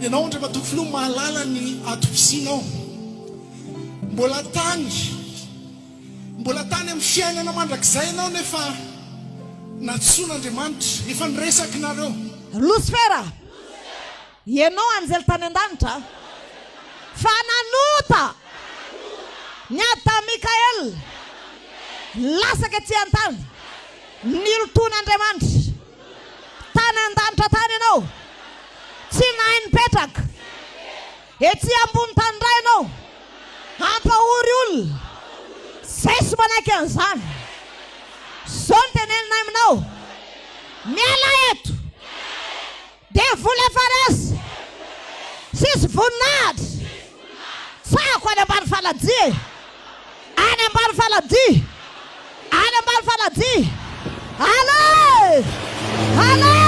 Ianao rehefa tokofilo mahalala ny atopisianao. Mbola tany amin'ny fiainana mandrakizay ianao nefa natsoan'Andriamanitra efa niresaka nareo. Lucifera, ianao anjely tany an-danitra fa nanota ny ata Mikael lasaka ety an-tany niloton'Andriamanitra tany an-danitra tany ianao. Tsy nahay nipetraka ety ambony tany iray ianao hampahory olona. Zay sy manaiky an'izany. Zao ny tenenina aminao, miala eto dia vola faresy sisy voninahitra tsako any ambany faladia, any ambany faladia, any ambany faladia. Ale! Ale!